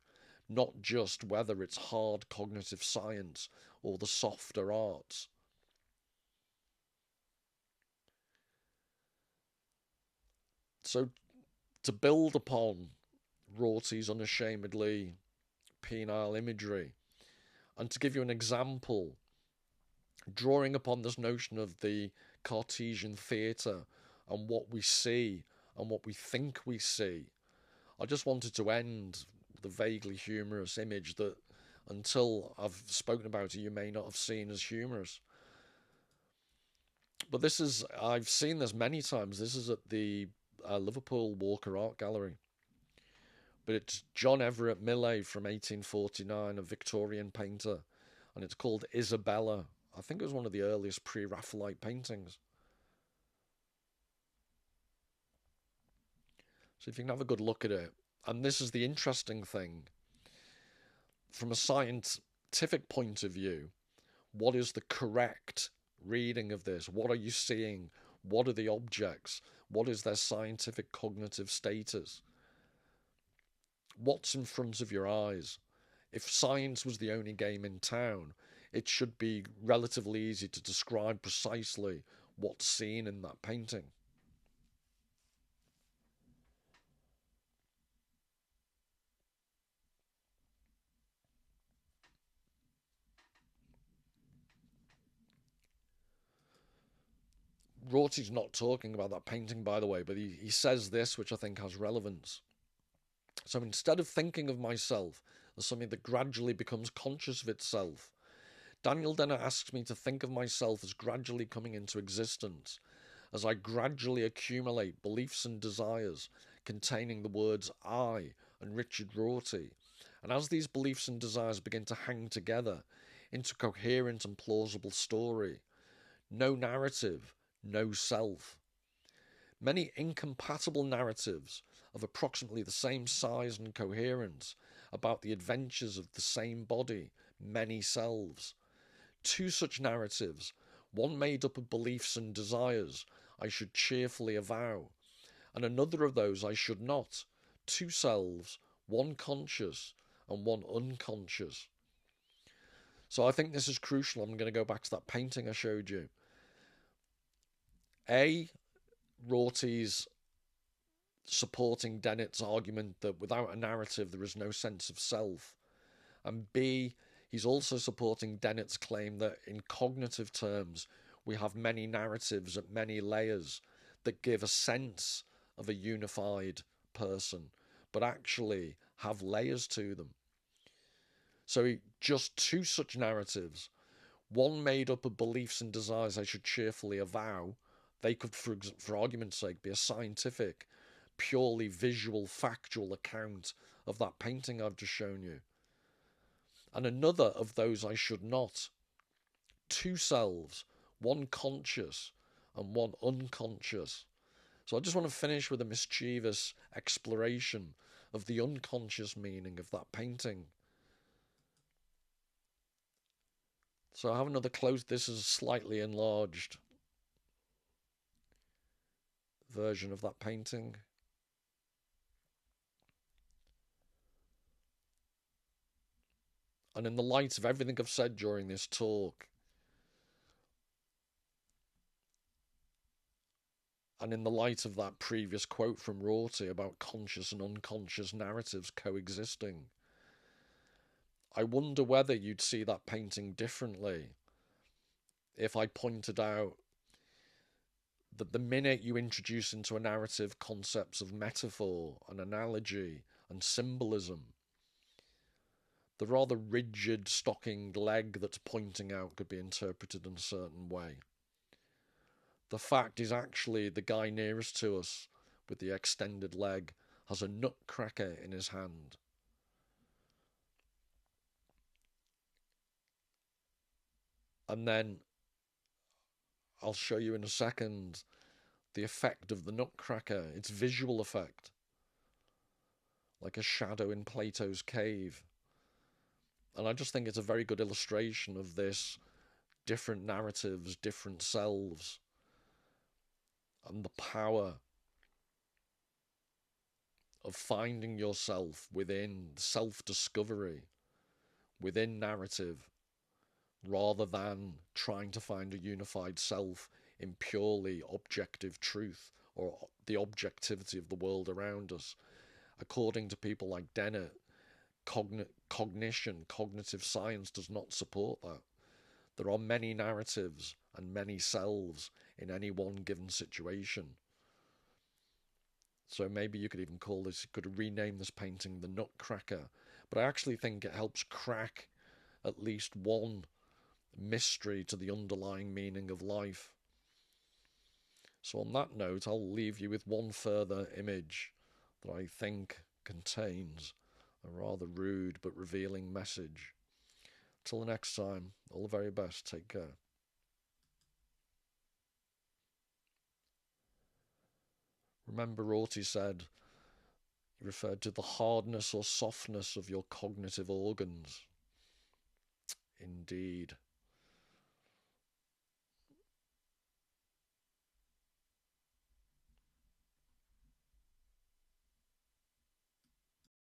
not just whether it's hard cognitive science or the softer arts. So, to build upon Rorty's unashamedly penile imagery, and to give you an example, drawing upon this notion of the Cartesian theatre and what we see and what we think we see, I just wanted to end with a vaguely humorous image that, until I've spoken about it, you may not have seen as humorous. But this is, I've seen this many times. This is at the Liverpool Walker Art Gallery. But it's John Everett Millais from 1849, a Victorian painter, and it's called Isabella. I think it was one of the earliest pre-Raphaelite paintings. So if you can have a good look at it. And this is the interesting thing. From a scientific point of view, what is the correct reading of this? What are you seeing? What are the objects? What is their scientific cognitive status? What's in front of your eyes? If science was the only game in town, it should be relatively easy to describe precisely what's seen in that painting. Rorty's not talking about that painting, by the way, but he says this, which I think has relevance. So instead of thinking of myself as something that gradually becomes conscious of itself, Daniel Dennett asks me to think of myself as gradually coming into existence, as I gradually accumulate beliefs and desires containing the words I and Richard Rorty, and as these beliefs and desires begin to hang together into coherent and plausible story. No narrative, no self. Many incompatible narratives of approximately the same size and coherence about the adventures of the same body, many selves. Two such narratives, one made up of beliefs and desires, I should cheerfully avow, and another of those I should not. Two selves, one conscious and one unconscious. So I think this is crucial. I'm going to go back to that painting I showed you. A, Rorty's supporting Dennett's argument that without a narrative there is no sense of self. And B, he's also supporting Dennett's claim that in cognitive terms we have many narratives at many layers that give a sense of a unified person, but actually have layers to them. So just two such narratives, one made up of beliefs and desires I should cheerfully avow, they could, for argument's sake, be a scientific, purely visual, factual account of that painting I've just shown you. And another of those I should not. Two selves, one conscious and one unconscious. So I just want to finish with a mischievous exploration of the unconscious meaning of that painting. So I have another close, this is a slightly enlarged version of that painting. And in the light of everything I've said during this talk, and in the light of that previous quote from Rorty about conscious and unconscious narratives coexisting, I wonder whether you'd see that painting differently if I pointed out that the minute you introduce into a narrative concepts of metaphor and analogy and symbolism, the rather rigid stockinged leg that's pointing out could be interpreted in a certain way. The fact is actually the guy nearest to us with the extended leg has a nutcracker in his hand. And then I'll show you in a second the effect of the nutcracker, its visual effect, like a shadow in Plato's cave. And I just think it's a very good illustration of this different narratives, different selves, and the power of finding yourself within self discovery, within narrative, rather than trying to find a unified self in purely objective truth or the objectivity of the world around us. According to people like Dennett, cognitive science does not support that. There are many narratives and many selves in any one given situation. So maybe you could even call this, you could rename this painting the Nutcracker. But I actually think it helps crack at least one mystery to the underlying meaning of life. So on that note, I'll leave you with one further image that I think contains a rather rude but revealing message. Till the next time, all the very best. Take care. Remember, Rorty said, he referred to the hardness or softness of your cognitive organs. Indeed.